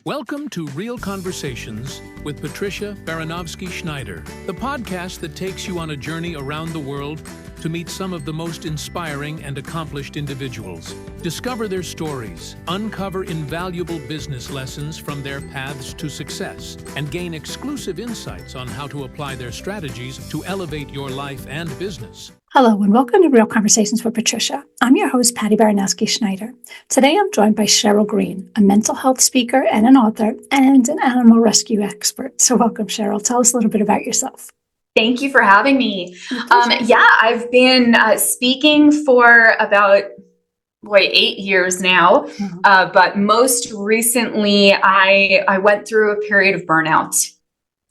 Welcome to Real Conversations with Patricia Baranovsky-Schneider, the podcast that takes you on a journey around the world to meet some of the most inspiring and accomplished individuals. Discover their stories, uncover invaluable business lessons from their paths to success, and gain exclusive insights on how to apply their strategies to elevate your life and business. Hello and welcome to Real Conversations with Patricia. I'm your host, Patty Baranovsky-Schneider. Today I'm joined by Sheryl Green, a mental health speaker and an author and an animal rescue expert. So welcome, Sheryl. Tell us a little bit about yourself. Thank you for having me. I've been speaking for about 8 years now. Mm-hmm. But most recently, I went through a period of burnout.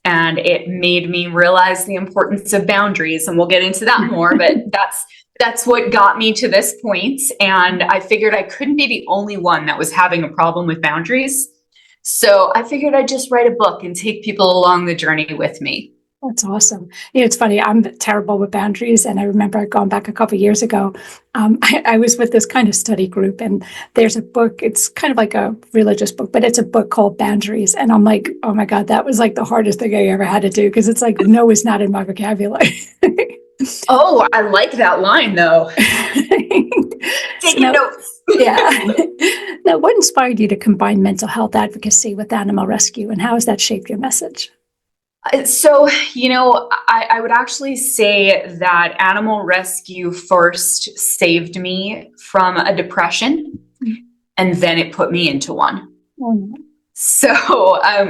And it made me realize the importance of boundaries, and we'll get into that more. But that's what got me to this point. And I figured I couldn't be the only one that was having a problem with boundaries. So I figured I'd just write a book and take people along the journey with me. That's awesome. It's funny. I'm terrible with boundaries. And I remember going back a couple of years ago, I was with this kind of study group, and there's a book. It's kind of like a religious book, but it's a book called Boundaries. And I'm like, oh my God, that was like the hardest thing I ever had to do, because it's like, no is not in my vocabulary. Oh, I like that line though. Taking notes. Yeah. Now, what inspired you to combine mental health advocacy with animal rescue, and how has that shaped your message? So, I would actually say that animal rescue first saved me from a depression, and then it put me into one. Mm-hmm. So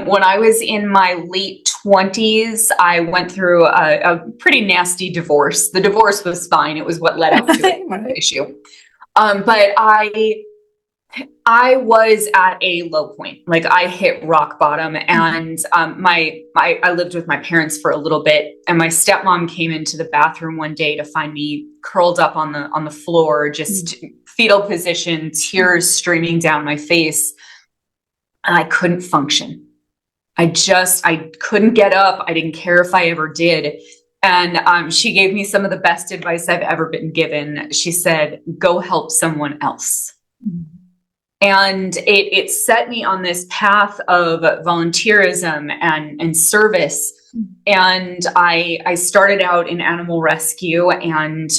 when I was in my late 20s, I went through a pretty nasty divorce. The divorce was fine. It was what led up to the issue. But I was at a low point. Like, I hit rock bottom, and I lived with my parents for a little bit, and my stepmom came into the bathroom one day to find me curled up on the floor, just fetal position, tears streaming down my face, and I couldn't function. I couldn't get up. I didn't care if I ever did. And she gave me some of the best advice I've ever been given. She said, "Go help someone else." And it set me on this path of volunteerism and service. And I started out in animal rescue, and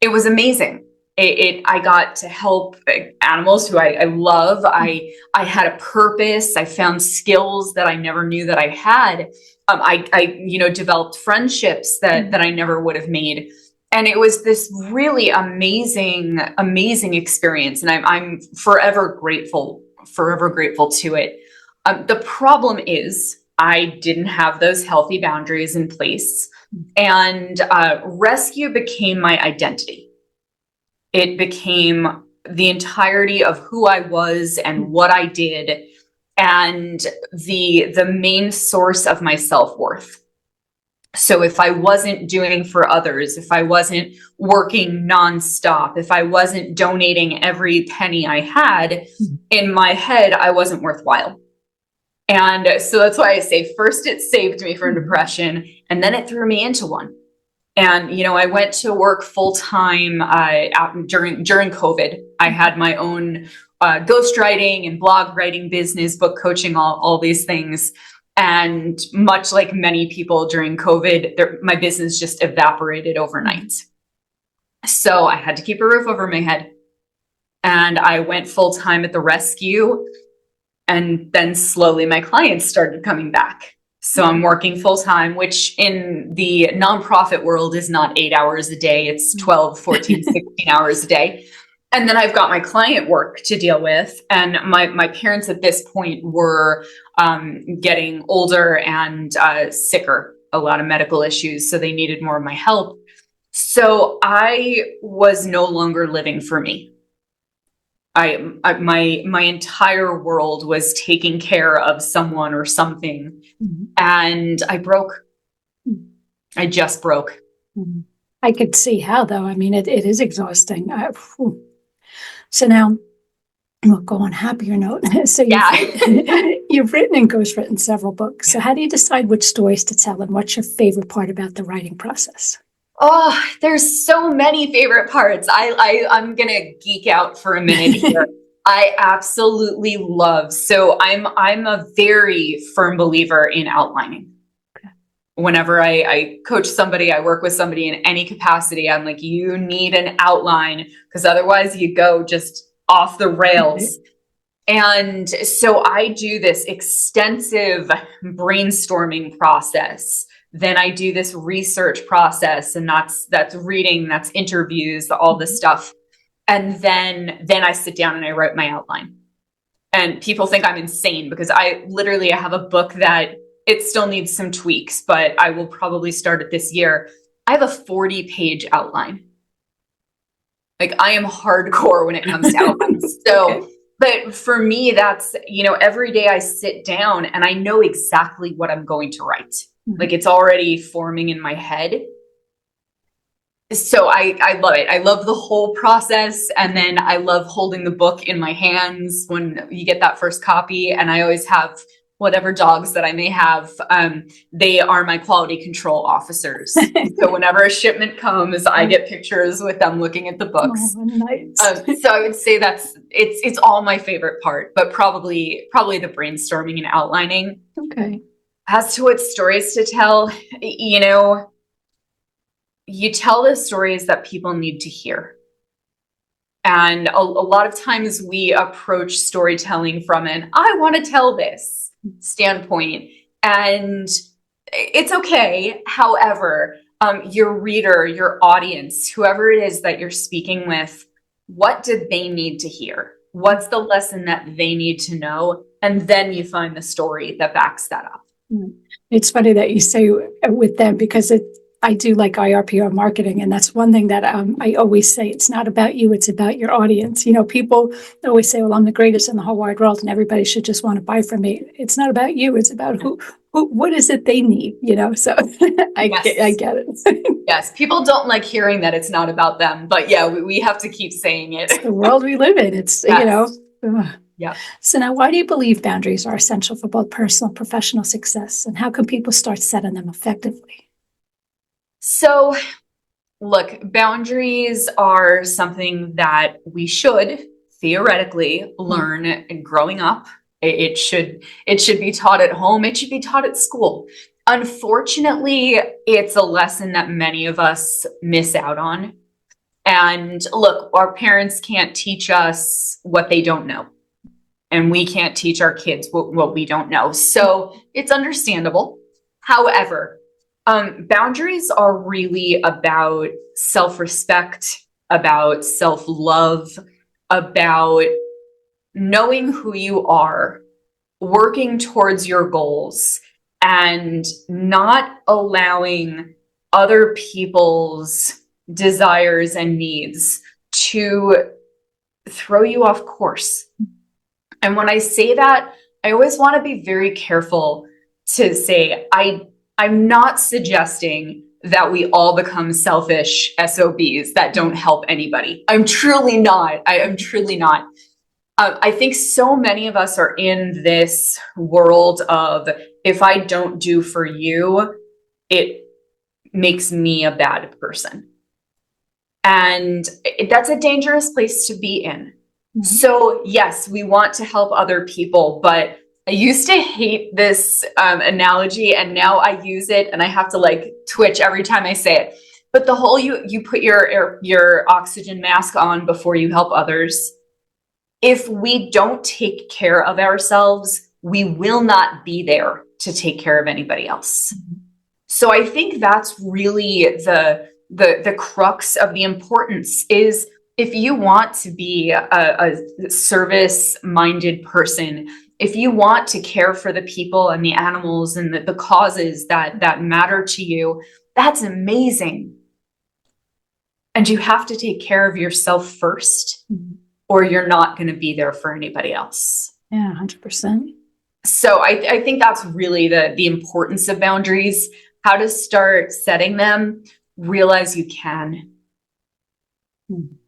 it was amazing. I got to help animals who I love. I had a purpose. I found skills that I never knew that I had. I developed friendships that I never would have made. And it was this really amazing experience. And I'm forever grateful to it. The problem is I didn't have those healthy boundaries in place. And rescue became my identity. It became the entirety of who I was and what I did, and the main source of my self-worth. So if I wasn't doing for others, if I wasn't working nonstop, if I wasn't donating every penny I had, in my head, I wasn't worthwhile. And so that's why I say first it saved me from depression, and then it threw me into one. And, I went to work full time during COVID. I had my own ghostwriting and blog writing business, book coaching, all these things. And much like many people during COVID, my business just evaporated overnight. So I had to keep a roof over my head. And I went full time at the rescue. And then slowly my clients started coming back. So I'm working full time, which in the nonprofit world is not 8 hours a day. It's 12, 14, 16 hours a day. And then I've got my client work to deal with. And my parents at this point were getting older and sicker, a lot of medical issues. So they needed more of my help. So I was no longer living for me. My entire world was taking care of someone or something. And I broke. I just broke. I could see how, though. I mean, it is exhausting. So now we'll go on a happier note. So you've written and ghostwritten several books. So how do you decide which stories to tell, and what's your favorite part about the writing process? Oh, there's so many favorite parts. I'm going to geek out for a minute here. I absolutely love. So I'm a very firm believer in outlining. Whenever I coach somebody, I work with somebody in any capacity, I'm like, you need an outline because otherwise you go just off the rails. And so I do this extensive brainstorming process. Then I do this research process, and that's reading, that's interviews, all this stuff. And then I sit down and I write my outline. And people think I'm insane because I have a book that it still needs some tweaks, but I will probably start it this year. I have a 40-page outline. Like, I am hardcore when it comes to outlines. So, okay. But for me, that's, every day I sit down and I know exactly what I'm going to write. Mm-hmm. Like, it's already forming in my head. So I love it. I love the whole process. And then I love holding the book in my hands when you get that first copy. And I always have whatever dogs that I may have. They are my quality control officers. So whenever a shipment comes, I get pictures with them looking at the books. Oh, nice. So I would say it's all my favorite part, but probably the brainstorming and outlining. Okay. As to what stories to tell, you tell the stories that people need to hear. And a lot of times we approach storytelling from an I want to tell this standpoint. And it's okay. However, your reader, your audience, whoever it is that you're speaking with, what do they need to hear? What's the lesson that they need to know? And then you find the story that backs that up. It's funny that you say with them, because I do like IRPR marketing. And that's one thing that I always say, it's not about you, it's about your audience. People always say, well, I'm the greatest in the whole wide world and everybody should just want to buy from me. It's not about you. It's about what is it they need, So I get it. Yes. People don't like hearing that it's not about them, but yeah, we have to keep saying it. It's the world we live in. It's, yes. Yeah. So now, why do you believe boundaries are essential for both personal and professional success? And how can people start setting them effectively? So, look, boundaries are something that we should theoretically learn growing up. It should be taught at home. It should be taught at school. Unfortunately, it's a lesson that many of us miss out on. And look, our parents can't teach us what they don't know. And we can't teach our kids what we don't know. So it's understandable. However, boundaries are really about self-respect, about self-love, about knowing who you are, working towards your goals, and not allowing other people's desires and needs to throw you off course. And when I say that, I always want to be very careful to say, I'm not suggesting that we all become selfish SOBs that don't help anybody. I'm truly not. I am truly not. I think so many of us are in this world of, if I don't do for you, it makes me a bad person. And that's a dangerous place to be in. Mm-hmm. So yes, we want to help other people, but I used to hate this analogy, and now I use it and I have to twitch every time I say it. But the whole you put your oxygen mask on before you help others. If we don't take care of ourselves, we will not be there to take care of anybody else. Mm-hmm. So I think that's really the crux of the importance is, if you want to be a service-minded person, if you want to care for the people and the animals and the causes that matter to you, that's amazing. And you have to take care of yourself first, or you're not going to be there for anybody else. Yeah, 100%. So I think that's really the importance of boundaries. How to start setting them, realize you can.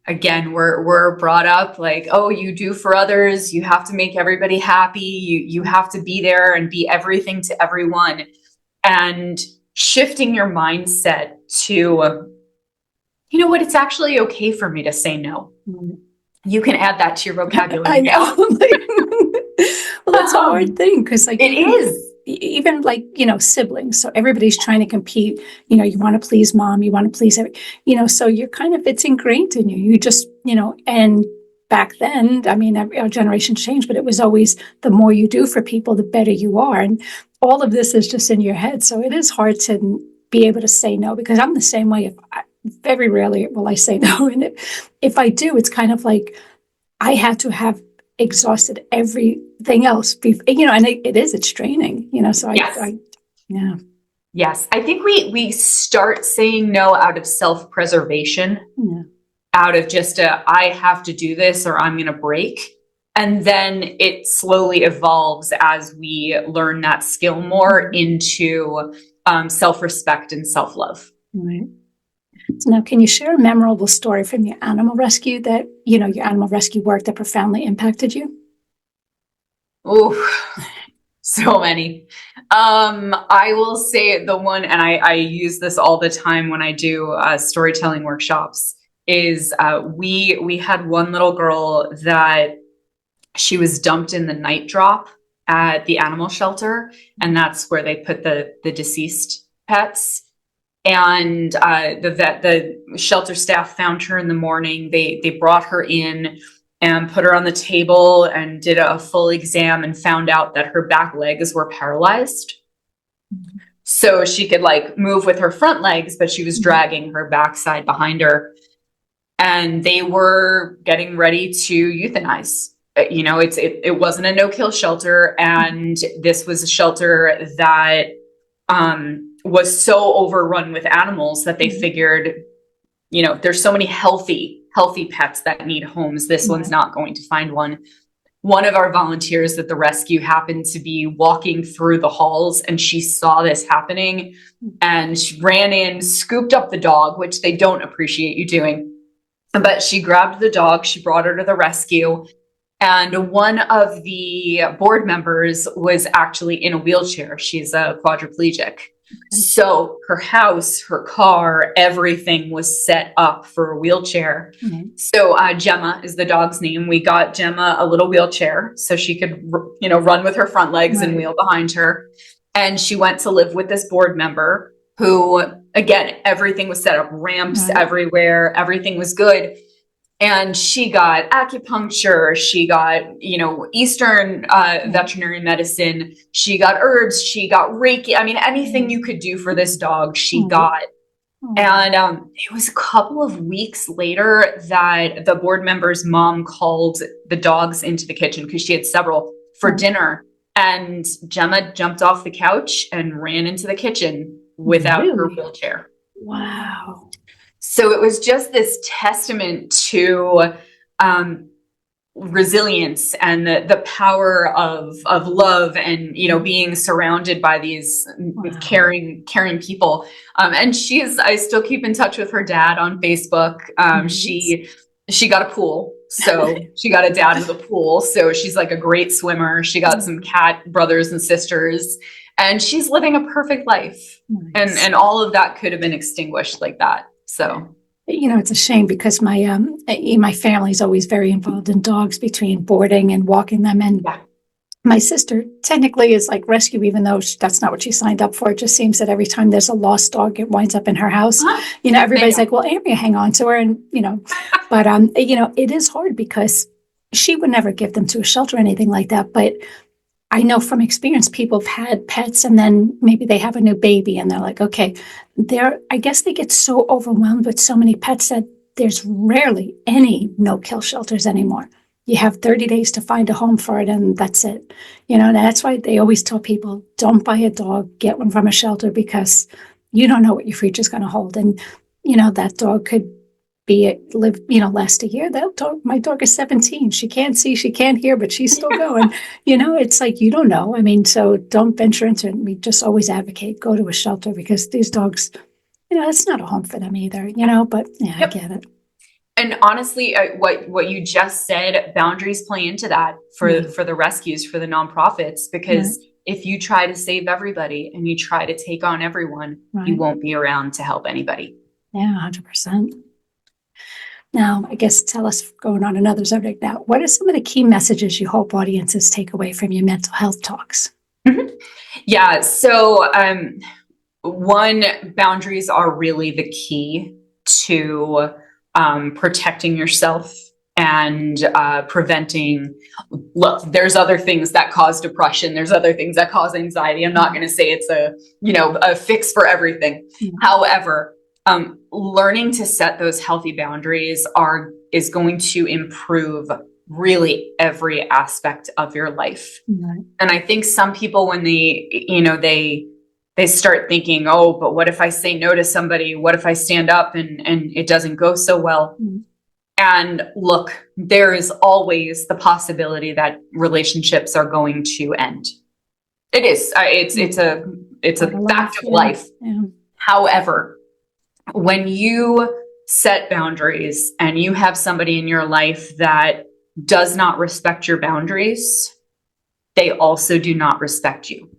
Again, we're brought up like, oh, you do for others. You have to make everybody happy. You have to be there and be everything to everyone. And shifting your mindset to, you know what, it's actually okay for me to say no. You can add that to your vocabulary. I know. Well, that's a hard thing because, like, it is. Even like, siblings. So everybody's trying to compete. You want to please mom, you want to please so you're it's ingrained in you. You just, and back then, I mean, our generation's changed, but it was always the more you do for people, the better you are. And all of this is just in your head. So it is hard to be able to say no, because I'm the same way. Very rarely will I say no. And if I do, it's kind of like I had to have exhausted everything else, and it's draining, so Yes. Yeah. Yes. I think we start saying no out of self-preservation, out of just I have to do this or I'm going to break. And then it slowly evolves as we learn that skill more into self-respect and self-love. Right. So now, can you share a memorable story from your animal rescue that, your animal rescue work that profoundly impacted you? Oh, so many. I will say the one, and I use this all the time when I do storytelling workshops, is we had one little girl that she was dumped in the night drop at the animal shelter, and that's where they put the deceased pets. And the shelter staff found her in the morning. They brought her in and put her on the table and did a full exam and found out that her back legs were paralyzed. So she could move with her front legs, but she was dragging her backside behind her. And they were getting ready to euthanize. It wasn't a no-kill shelter. And this was a shelter that was so overrun with animals that they figured, there's so many healthy pets that need homes. This one's not going to find one. One of our volunteers at the rescue happened to be walking through the halls, and she saw this happening, and she ran in, scooped up the dog, which they don't appreciate you doing. But she grabbed the dog, she brought her to the rescue, and one of the board members was actually in a wheelchair. She's a quadriplegic. So her house, her car, everything was set up for a wheelchair. So Gemma is the dog's name. We got Gemma a little wheelchair so she could, run with her front legs and wheel behind her. And she went to live with this board member who, again, everything was set up, ramps everywhere. Everything was good. And she got acupuncture, she got, Eastern veterinary medicine, she got herbs, she got Reiki. I mean, anything you could do for this dog, she got. And it was a couple of weeks later that the board member's mom called the dogs into the kitchen, because she had several, for dinner. And Gemma jumped off the couch and ran into the kitchen without her wheelchair. Wow. So it was just this testament to resilience and the power of love and, being surrounded by these caring people. And I still keep in touch with her dad on Facebook. She got a pool. So she got a dad with a pool. So she's like a great swimmer. She got some cat brothers and sisters, and she's living a perfect life. And all of that could have been extinguished like that. So, it's a shame because my family's always very involved in dogs, between boarding and walking them. And my sister technically is like rescue, even though that's not what she signed up for. It just seems that every time there's a lost dog, it winds up in her house. Everybody's like, well, Andrea, hang on to her. And, but, it is hard because she would never give them to a shelter or anything like that. But I know from experience, people have had pets and then maybe they have a new baby and they're like, okay, I guess they get so overwhelmed with so many pets that there's rarely any no-kill shelters anymore. You have 30 days to find a home for it, and that's it. And that's why they always tell people, don't buy a dog, get one from a shelter, because you don't know what your future's going to hold. And, that dog could last a year. My dog is 17. She can't see, she can't hear, but she's still going. It's like, you don't know. I mean, so don't venture into it. We just always advocate, go to a shelter, because these dogs, it's not a home for them either, but I get it. And honestly, what you just said, boundaries play into that for the rescues, for the nonprofits, because if you try to save everybody and you try to take on everyone, you won't be around to help anybody. Yeah, 100%. Now, I guess tell us, going on another subject now, what are some of the key messages you hope audiences take away from your mental health talks? Mhm. Yeah. So, one, boundaries are really the key to protecting yourself and preventing. Look, there's other things that cause depression. There's other things that cause anxiety. I'm not going to say it's a fix for everything. However, learning to set those healthy boundaries is going to improve really every aspect of your life. Right. And I think some people, when they start thinking, oh, but what if I say no to somebody? What if I stand up and it doesn't go so well? Mm-hmm. And look, there is always the possibility that relationships are going to end. It is. It's a fact of life. Yeah. However, when you set boundaries and you have somebody in your life that does not respect your boundaries, they also do not respect you.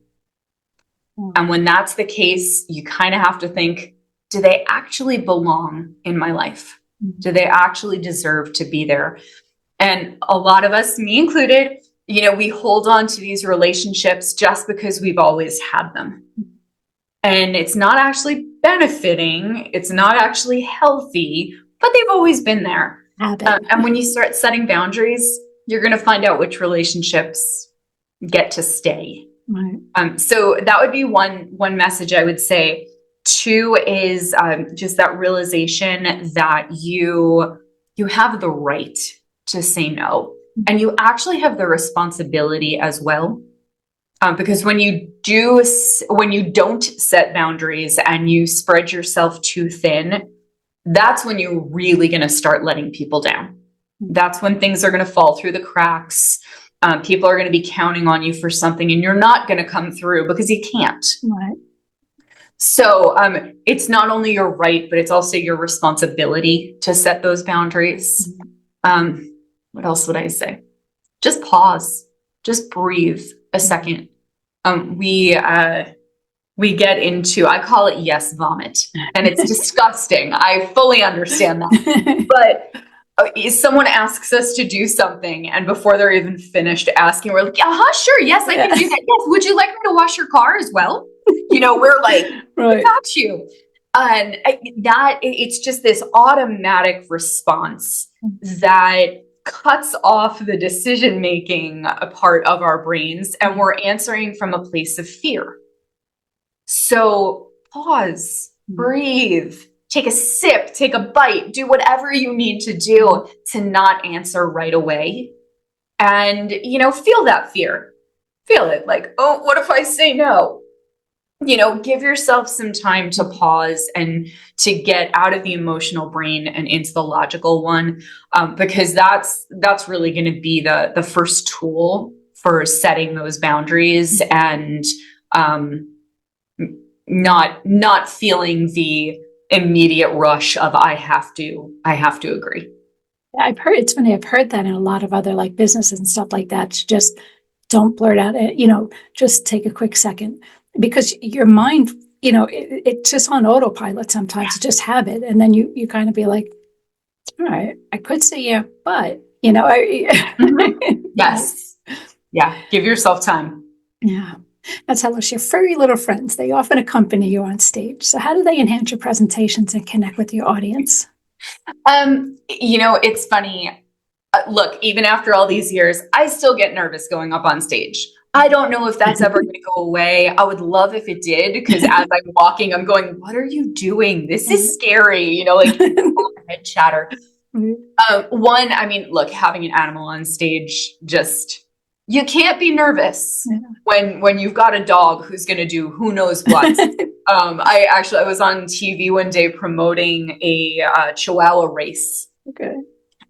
And when that's the case, you kind of have to think, do they actually belong in my life? Do they actually deserve to be there? And a lot of us, me included, we hold on to these relationships just because we've always had them. And it's not actually benefiting. It's not actually healthy, but they've always been there. And when you start setting boundaries, you're going to find out which relationships get to stay. Right. So that would be one message I would say. Two is just that realization that you have the right to say no, and you actually have the responsibility as well. Because when you don't set boundaries and you spread yourself too thin, that's when you're really going to start letting people down. That's when things are going to fall through the cracks. People are going to be counting on you for something, and you're not going to come through because you can't. Right. So it's not only your right, but it's also your responsibility to set those boundaries. What else would I say? Just pause. Just breathe a second. We get into, I call it yes vomit, and it's disgusting. I fully understand that. But someone asks us to do something, and before they're even finished asking, we're like, sure, yes, I can do that. Yes, would you like me to wash your car as well? We're like, Right. I got you. And it's just this automatic response that cuts off the decision-making part of our brains, and we're answering from a place of fear. So pause, breathe, take a sip, take a bite, do whatever you need to do to not answer right away. And, feel that fear. Feel it like, oh, what if I say no? Give yourself some time to pause and to get out of the emotional brain and into the logical one, because that's really going to be the first tool for setting those boundaries and not feeling the immediate rush of I have to agree. It's funny, I've heard that in a lot of other businesses and stuff like that. Just don't blurt out, just take a quick second, because your mind, it's just on autopilot sometimes. Yeah. Just habit. And then you kind of be like, all right, I could say yeah, but, Yes. Yeah. Give yourself time. Yeah. Now tell us, your furry little friends, they often accompany you on stage. So how do they enhance your presentations and connect with your audience? It's funny. Look, even after all these years, I still get nervous going up on stage. I don't know if that's ever going to go away. I would love if it did, because as I'm walking, I'm going, what are you doing? This is scary, head chatter. One, look, having an animal on stage, you can't be nervous when you've got a dog who's going to do who knows what. I was on TV one day promoting a Chihuahua race. Okay.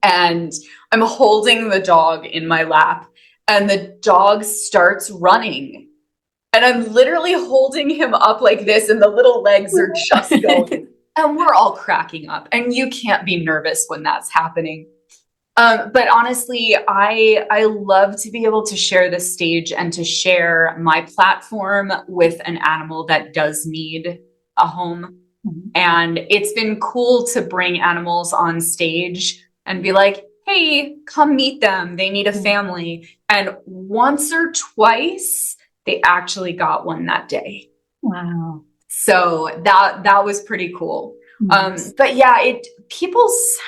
And I'm holding the dog in my lap, and the dog starts running. And I'm literally holding him up like this, and the little legs are just going. And we're all cracking up. And you can't be nervous when that's happening. But honestly, I love to be able to share the stage and to share my platform with an animal that does need a home. And it's been cool to bring animals on stage and be like, hey, come meet them. They need a family. And once or twice, they actually got one that day. Wow. So that was pretty cool. Nice. But yeah, people's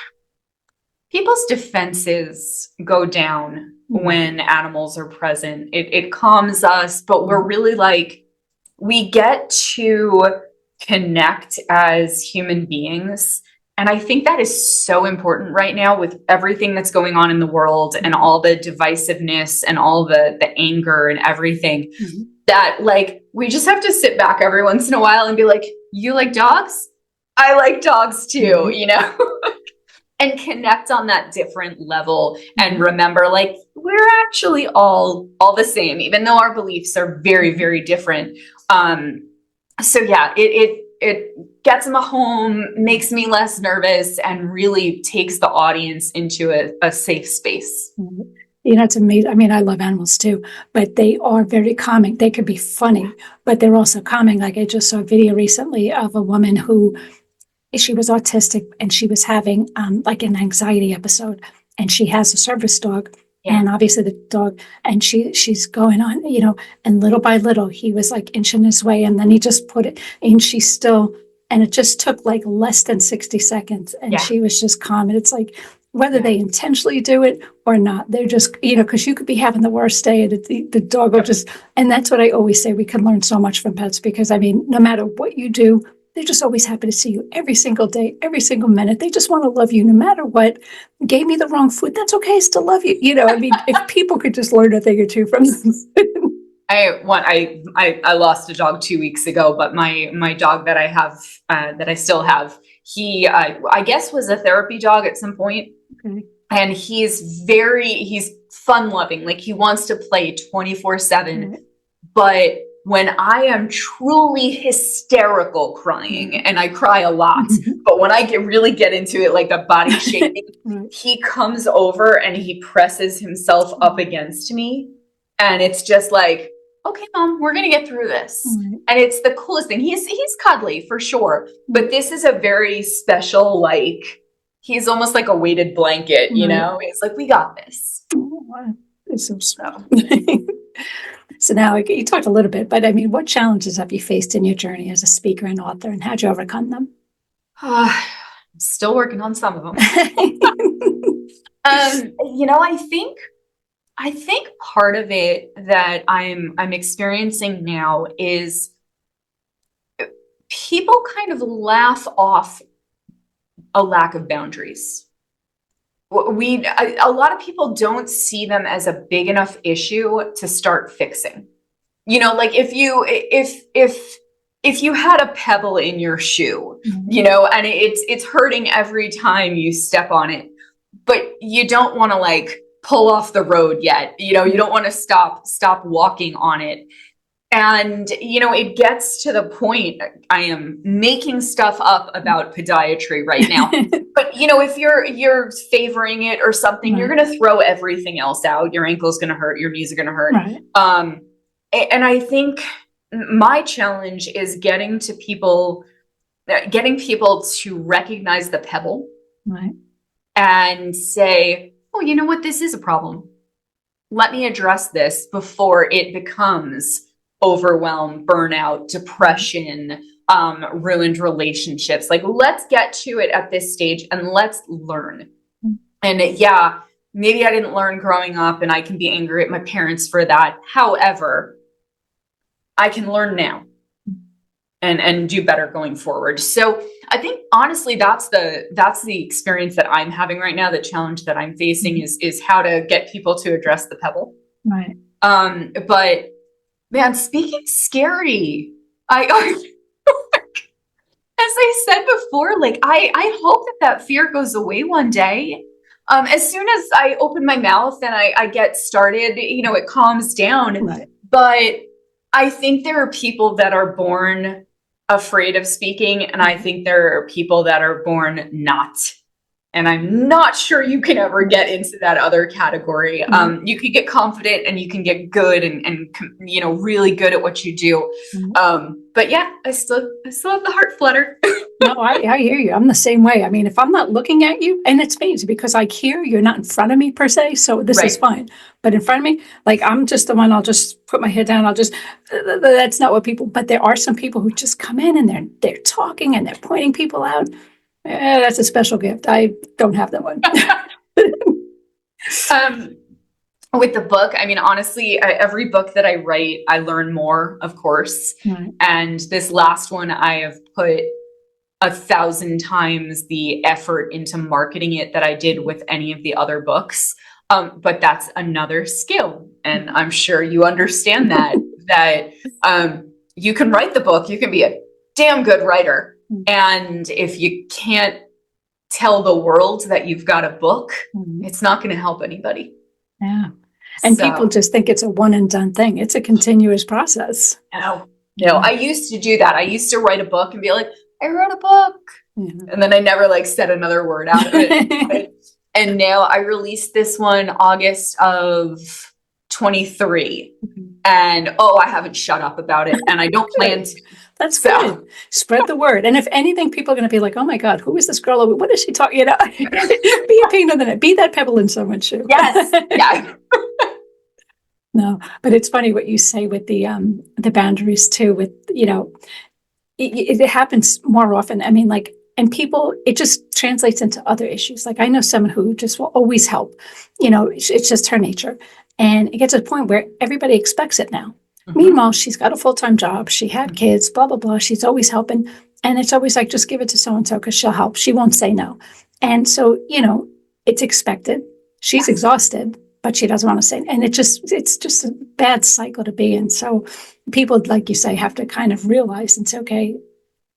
defenses go down when animals are present. It calms us, but we're really like, we get to connect as human beings. And I think that is so important right now with everything that's going on in the world and all the divisiveness and all the anger and everything, that like, we just have to sit back every once in a while and be like, you like dogs? I like dogs too, you know? And connect on that different level and remember, like, we're actually all the same, even though our beliefs are very, very different. So yeah, it gets them a home, makes me less nervous, and really takes the audience into a safe space. You know, it's amazing. I mean, I love animals too, but they are very calming. They could be funny, but they're also calming. Like I just saw a video recently of a woman who, she was autistic and she was having like an anxiety episode, and she has a service dog. And obviously the dog, and she's going on, you know, and little by little, he was like inching his way, and then he just put it, and she's still, and it just took like less than 60 seconds. And she was just calm. And it's like, whether they intentionally do it or not, they're just, you know, because you could be having the worst day and the dog will just, and that's what I always say, we can learn so much from pets, because I mean, no matter what you do, they're just always happy to see you every single day, every single minute. They just want to love you no matter what. Gave me the wrong food, that's okay, I still love you. You know, I mean, if people could just learn a thing or two from them. I lost a dog 2 weeks ago, but my dog that I have, that I still have, he, I guess was a therapy dog at some point. Okay. And he's fun loving. Like he wants to play 24/7, but when I am truly hysterical crying, and I cry a lot, but when I really get into it, like the body shaking, he comes over and he presses himself up against me. And it's just like, okay, mom, we're going to get through this. And it's the coolest thing. He's cuddly for sure, but this is a very special, like, he's almost like a weighted blanket, you know? It's like, we got this. It's so. So now you talked a little bit, but I mean, what challenges have you faced in your journey as a speaker and author, and how'd you overcome them? I'm still working on some of them. You know, I think part of it that I'm experiencing now is people kind of laugh off a lack of boundaries. A lot of people don't see them as a big enough issue to start fixing. You know, like if you had a pebble in your shoe, you know, and it's hurting every time you step on it, but you don't want to like pull off the road yet. You know, you don't want to stop walking on it. And, you know, it gets to the point, I am making stuff up about podiatry right now, but you know, if you're favoring it or something, you're going to throw everything else out. Your ankle's going to hurt, your knees are going to hurt. And I think my challenge is getting people to recognize the pebble and say, oh, you know what? This is a problem. Let me address this before it becomes overwhelm, burnout, depression, ruined relationships. Like, let's get to it at this stage and let's learn. And yeah, maybe I didn't learn growing up and I can be angry at my parents for that. However, I can learn now and do better going forward. So I think honestly, that's the experience that I'm having right now. The challenge that I'm facing is how to get people to address the pebble. But man, speaking scary. As I said before, like I hope that fear goes away one day. As soon as I open my mouth and I get started, you know, it calms down. But I think there are people that are born afraid of speaking, and I think there are people that are born not And I'm not sure you can ever get into that other category. You can get confident and you can get good and really good at what you do. But yeah, I still have the heart flutter. No, I hear you. I'm the same way. I mean, if I'm not looking at you, and it's amazing because I hear you're not in front of me per se, so this is fine. But in front of me, like I'm just the one, I'll just put my head down. That's not what people, but there are some people who just come in and they're talking and they're pointing people out. That's a special gift. I don't have that one. With the book, I mean, honestly, every book that I write, I learn more, of course. Right. And this last one, I have put 1,000 times the effort into marketing it that I did with any of the other books. But that's another skill. And I'm sure you understand that you can write the book, you can be a damn good writer. And if you can't tell the world that you've got a book, it's not going to help anybody. Yeah. And people just think it's a one and done thing. It's a continuous process. No, I used to do that. I used to write a book and be like, I wrote a book. And then I never said another word out of it. And now I released this one August of 23. And I haven't shut up about it. And I don't plan to. That's good. Spread the word. And if anything, people are going to be like, oh my God, who is this girl? What is she talking about? Be a pain in the neck. Be that pebble in someone's shoe. Yes. Yeah. No, but it's funny what you say with the boundaries too, with, it happens more often. I mean, and people, it just translates into other issues. Like I know someone who just will always help, it's just her nature. And it gets to a point where everybody expects it now. Meanwhile, she's got a full-time job. She had kids, blah, blah, blah. She's always helping. And it's always like, just give it to so-and-so because she'll help. She won't say no. And so, it's expected. She's exhausted, but she doesn't want to say. And it's just a bad cycle to be in. So people, like you say, have to kind of realize and say, okay,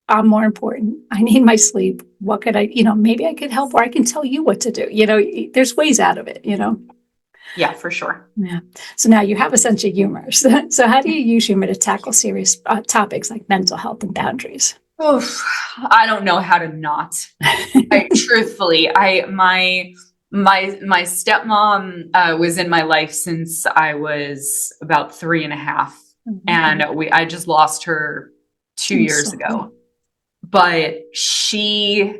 I'm more important. I need my sleep. What could I, maybe I could help, or I can tell you what to do. There's ways out of it, Yeah, for sure. Yeah. So now you have a sense of humor. So how do you use humor to tackle serious topics like mental health and boundaries? Oof, I don't know how to not. Truthfully, my stepmom was in my life since I was about 3.5, and I just lost her 2 years ago. But she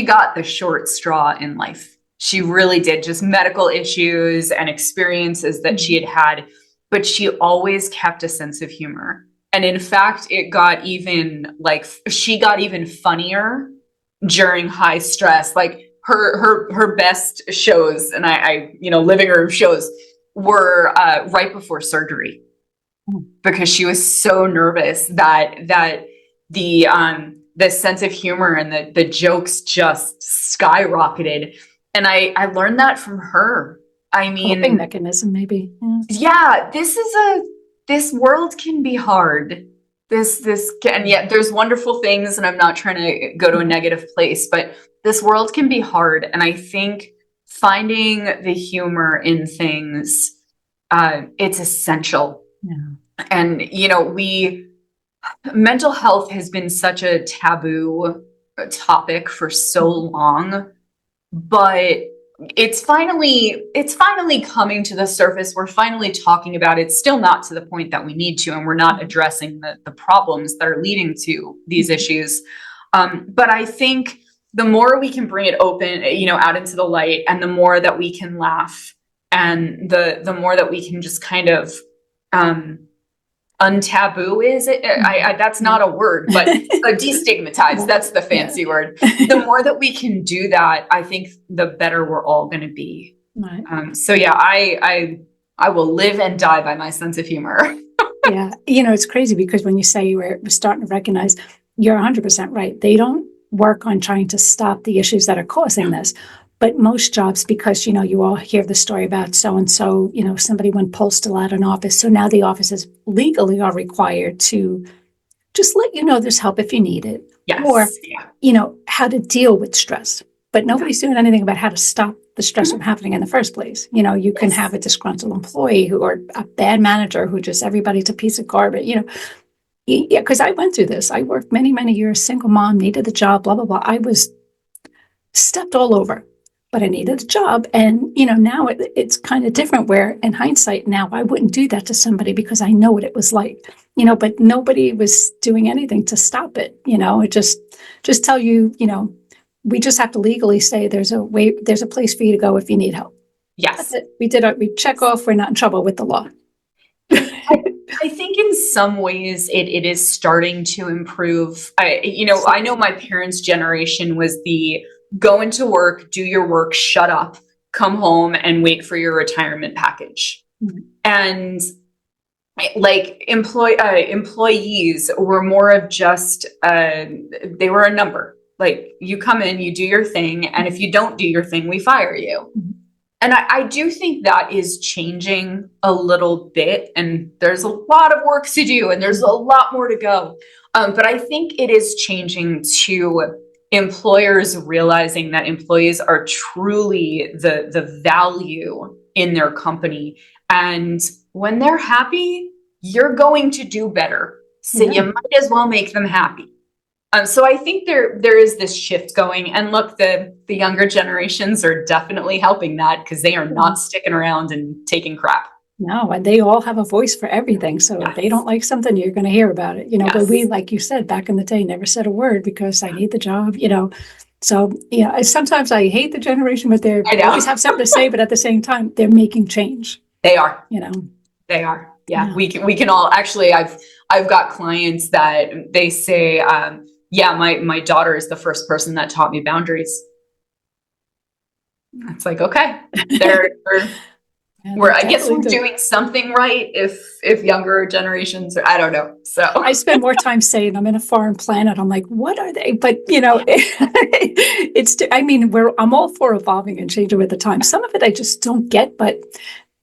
got the short straw in life. She really did. Just medical issues and experiences that she had, but she always kept a sense of humor. And in fact, she got even funnier during high stress. Like her best shows, and I living room shows were right before surgery, because she was so nervous that the sense of humor and the jokes just skyrocketed. And I learned that from her. I mean, coping mechanism, maybe. Yeah, this world can be hard. And yet there's wonderful things, and I'm not trying to go to a negative place, but this world can be hard. And I think finding the humor in things, it's essential. Yeah. And, mental health has been such a taboo topic for so long. But it's finally coming to the surface. We're finally talking about it. Still not to the point that we need to, and we're not addressing the problems that are leading to these issues. But I think the more we can bring it open, out into the light, and the more that we can laugh, and the more that we can just kind of untaboo, is it? That's not a word, but destigmatize. That's the fancy word. The more that we can do that, I think the better we're all going to be. Right. So yeah, I will live and die by my sense of humor. Yeah. It's crazy because when you say we're starting to recognize, you're 100% right. They don't work on trying to stop the issues that are causing this. But most jobs, because, you all hear the story about so-and-so, somebody went postal at an office. So now the offices legally are required to just let you know there's help if you need it. Yes. Or, how to deal with stress. But nobody's doing anything about how to stop the stress from happening in the first place. You can have a disgruntled employee or a bad manager who just everybody's a piece of garbage, Yeah, because I went through this. I worked many, many years, single mom, needed the job, blah, blah, blah. I was stepped all over, but I needed a job. And, now it's kind of different where in hindsight, now I wouldn't do that to somebody because I know what it was like, but nobody was doing anything to stop it. It just tell you, we just have to legally say there's a place for you to go if you need help. Yes. That's it. We check off, we're not in trouble with the law. I think in some ways it is starting to improve. I know my parents' generation was the go into work, do your work, shut up, come home and wait for your retirement package. Mm-hmm. And like employees were more of just, they were a number. Like you come in, you do your thing. And if you don't do your thing, we fire you. Mm-hmm. And I do think that is changing a little bit, and there's a lot of work to do, and there's a lot more to go. But I think it is changing to employers realizing that employees are truly the value in their company. And when they're happy, you're going to do better. So you might as well make them happy. So I think there is this shift going, and look, the younger generations are definitely helping that because they are not sticking around and taking crap. No, and they all have a voice for everything. So if they don't like something, you're going to hear about it. But we, like you said, back in the day, never said a word because I need the job. So sometimes I hate the generation, but they always have something to say. But at the same time, they're making change. They are. They are. Yeah. We can all actually. I've got clients that they say. My daughter is the first person that taught me boundaries. It's like, okay, I guess we're doing something right if younger generations I don't know. So I spend more time saying I'm in a foreign planet. I'm like, what are they? But I'm all for evolving and changing with the time. Some of it I just don't get, but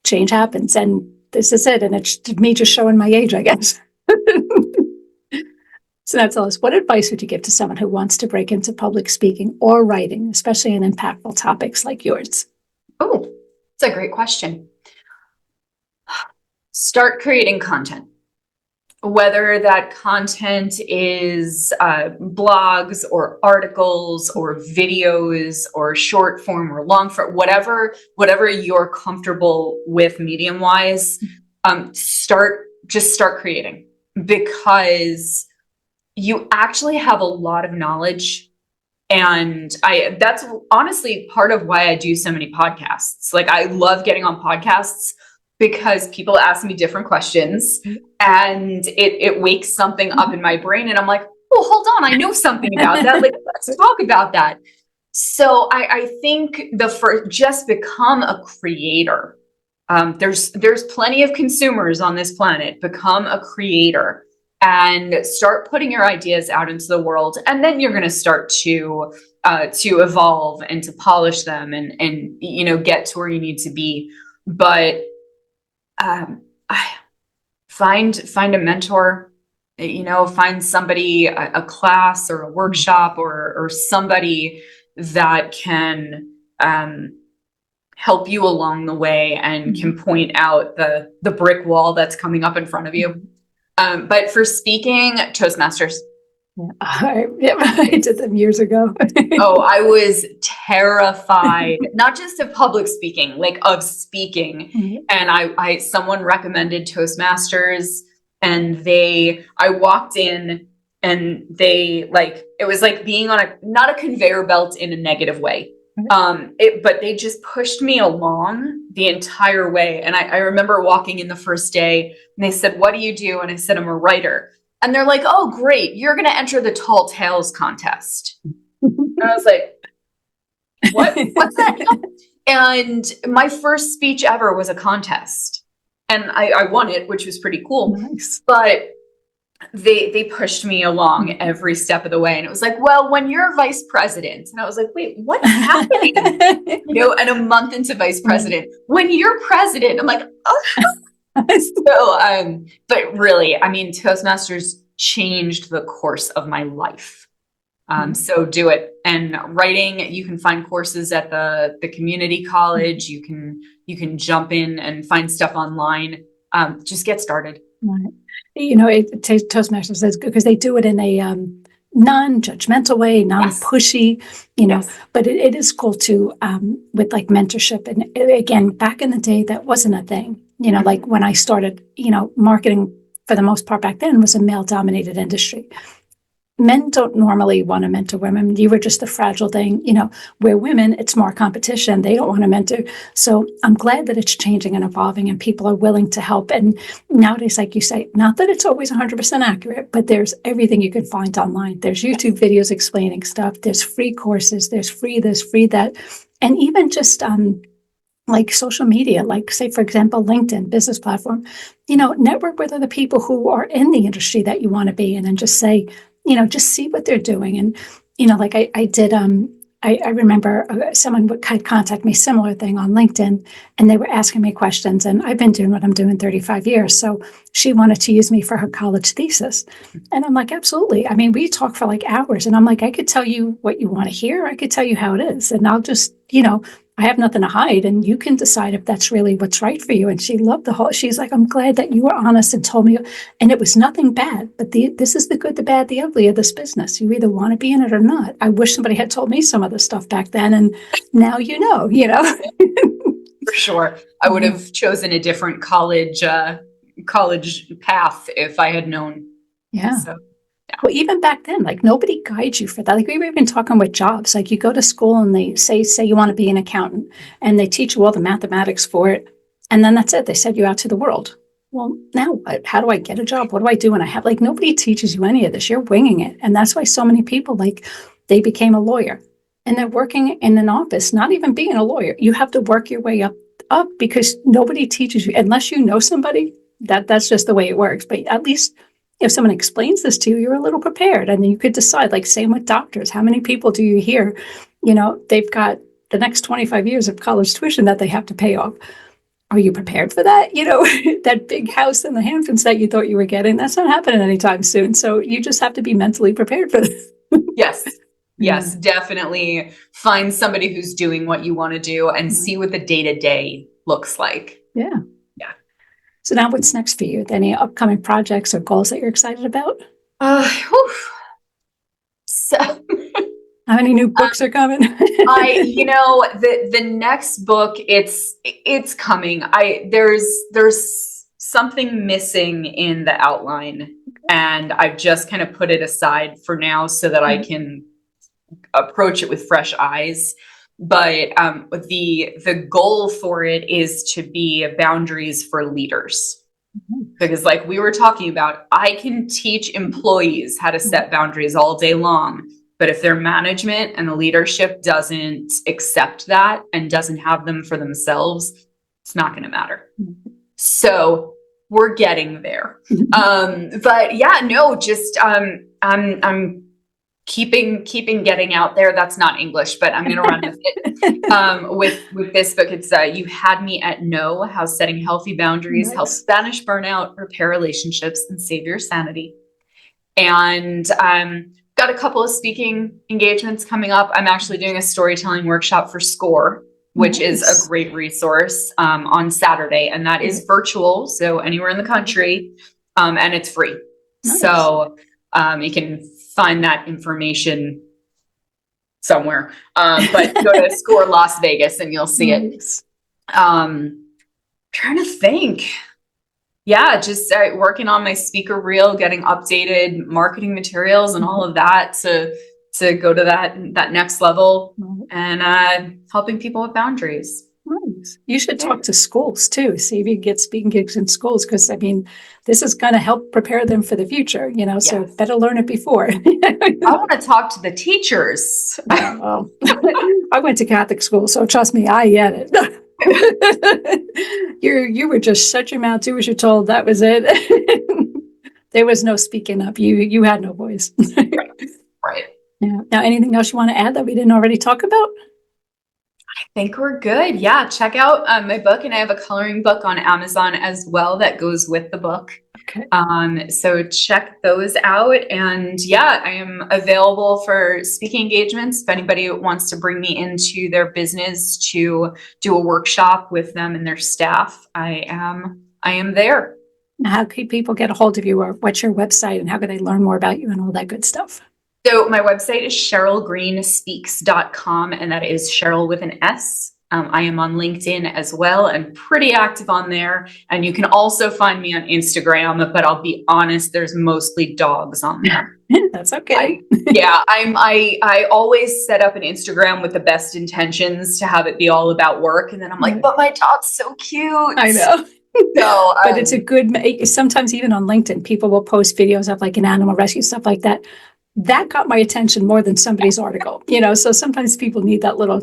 change happens, and this is it. And it's me just showing my age, I guess. So now tell us, what advice would you give to someone who wants to break into public speaking or writing, especially in impactful topics like yours? Oh, it's a great question. Start creating content. Whether that content is blogs or articles or videos or short form or long form, whatever you're comfortable with medium wise, start creating, because you actually have a lot of knowledge. And that's honestly part of why I do so many podcasts. Like I love getting on podcasts because people ask me different questions and it wakes something up in my brain. And I'm like, oh, hold on. I know something about that. Like, let's talk about that. So I think just become a creator. There's plenty of consumers on this planet. Become a creator. And start putting your ideas out into the world, and then you're going to start to evolve and to polish them, and get to where you need to be. But find a mentor, find somebody, a class or a workshop or somebody that can help you along the way and can point out the brick wall that's coming up in front of you. But for speaking, Toastmasters. I did them years ago. Oh, I was terrified, not just of public speaking, like of speaking. Mm-hmm. And someone recommended Toastmasters, and I walked in and it was like being on not a conveyor belt in a negative way. But they just pushed me along the entire way. And I remember walking in the first day and they said, what do you do? And I said, I'm a writer. And they're like, oh, great. You're going to enter the Tall Tales contest. And I was like, what's that? And my first speech ever was a contest, and I won it, which was pretty cool. Nice. But they pushed me along every step of the way. And it was like, well, when you're vice president, and I was like, wait, what's happening? And a month into vice president, when you're president, I'm like, oh. So, but really, I mean, Toastmasters changed the course of my life. So do it. And writing, you can find courses at the community college. You can jump in and find stuff online. Just get started. Right. Toastmasters is good because they do it in non-judgmental way, Yes. non-pushy, Yes. but it is cool too, with like mentorship. And again, back in the day, that wasn't a thing, like when I started, marketing for the most part back then was a male dominated industry. Men don't normally want to mentor women. You were just a fragile thing, where women, it's more competition. They don't want to mentor. So I'm glad that it's changing and evolving and people are willing to help. And nowadays, like you say, not that it's always 100% accurate, but there's everything you can find online. There's YouTube videos explaining stuff. There's free courses. There's free this, free that. And even just, like social media, like say, for example, LinkedIn business platform, network with other people who are in the industry that you want to be in and just say, just see what they're doing. And, like I did, I remember someone had contact me, similar thing on LinkedIn, and they were asking me questions. And I've been doing what I'm doing 35 years. So she wanted to use me for her college thesis. And I'm like, absolutely. I mean, we talk for like hours and I'm like, I could tell you what you want to hear. I could tell you how it is. And I'll just, I have nothing to hide and you can decide if that's really what's right for you. And she loved she's like, I'm glad that you were honest and told me. And it was nothing bad, but this is the good, the bad, the ugly of this business. You either want to be in it or not. I wish somebody had told me some of the stuff back then. And now, For sure. I would have chosen a different college path if I had known. Yeah. So. Yeah. Well, even back then, like nobody guides you for that. Like we were even talking with jobs, like you go to school and they say you want to be an accountant and they teach you all the mathematics for it. And then that's it. They send you out to the world. Well, now what? How do I get a job? What do I do when I have, like, nobody teaches you any of this. You're winging it. And that's why so many people, like, they became a lawyer and they're working in an office, not even being a lawyer. You have to work your way up because nobody teaches you unless you know somebody. That's just the way it works. But at least if someone explains this to you, you're a little prepared and then you could decide, like same with doctors. How many people do you hear, they've got the next 25 years of college tuition that they have to pay off. Are you prepared for that? That big house in the Hamptons that you thought you were getting, that's not happening anytime soon. So you just have to be mentally prepared for this. Yes. Yes, definitely find somebody who's doing what you want to do and see what the day-to-day looks like. Yeah. So now what's next for you? Any upcoming projects or goals that you're excited about? So how many new books are coming? The next book, it's coming. There's something missing in the outline and I've just kind of put it aside for now so that I can approach it with fresh eyes. But the goal for it is to be boundaries for leaders. Because like we were talking about, I can teach employees how to set boundaries all day long. But if their management and the leadership doesn't accept that and doesn't have them for themselves, it's not going to matter. So we're getting there. But yeah, no, just I'm keeping getting out there. That's not English, but I'm going to run with it. With this book, it's You Had Me at No: How Setting Healthy Boundaries Helps Banish Burnout, Repair Relationships, and Save Your Sanity. And got a couple of speaking engagements coming up. I'm actually doing a storytelling workshop for SCORE, which is a great resource on Saturday, and that is virtual, so anywhere in the country, and it's free. So you can find that information somewhere, but go to SCORE Las Vegas and you'll see it. Trying to think. Yeah, just working on my speaker reel, getting updated marketing materials and all of that to go to that next level and helping people with boundaries. Nice. You should talk to schools too. See if you can get speaking gigs in schools, because I mean, this is going to help prepare them for the future. So better learn it before. I want to talk to the teachers. I went to Catholic school, so trust me, I get it. You were just shut your mouth, do as you're told. That was it. There was no speaking up. You had no voice. Right. Yeah. Now, anything else you want to add that we didn't already talk about? I think we're good. Yeah. Check out my book, and I have a coloring book on Amazon as well that goes with the book. Okay. So check those out. And yeah, I am available for speaking engagements. If anybody wants to bring me into their business to do a workshop with them and their staff, I am there. How can people get a hold of you, or what's your website, and how can they learn more about you and all that good stuff? So my website is SherylGreenSpeaks.com, and that is Sheryl with an S. I am on LinkedIn as well and pretty active on there. And you can also find me on Instagram, but I'll be honest, there's mostly dogs on there. That's okay. I always set up an Instagram with the best intentions to have it be all about work. And then I'm like, but my dog's so cute. I know. So, but it's a good, sometimes even on LinkedIn, people will post videos of like an animal rescue, stuff like that. That got my attention more than somebody's article, so sometimes people need that little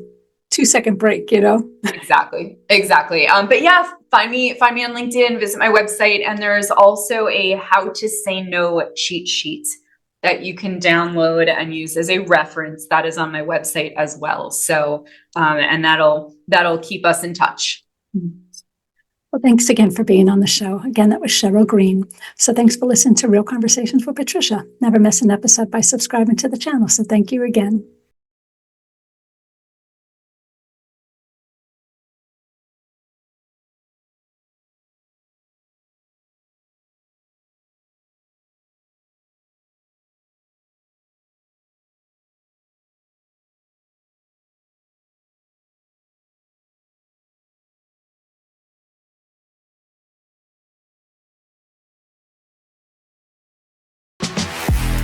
2-second break, Exactly. But yeah, find me on LinkedIn, visit my website. And there's also a how to say no cheat sheet that you can download and use as a reference. That is on my website as well. So, and that'll keep us in touch. Well, thanks again for being on the show. Again, that was Sheryl Green. So thanks for listening to Real Conversations with Patricia. Never miss an episode by subscribing to the channel. So thank you again.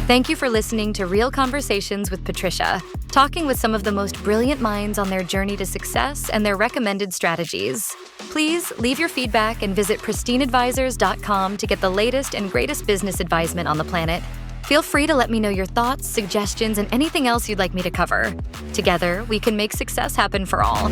Thank you for listening to Real Conversations with Patricia, talking with some of the most brilliant minds on their journey to success and their recommended strategies. Please leave your feedback and visit pristineadvisors.com to get the latest and greatest business advisement on the planet. Feel free to let me know your thoughts, suggestions, and anything else you'd like me to cover. Together, we can make success happen for all.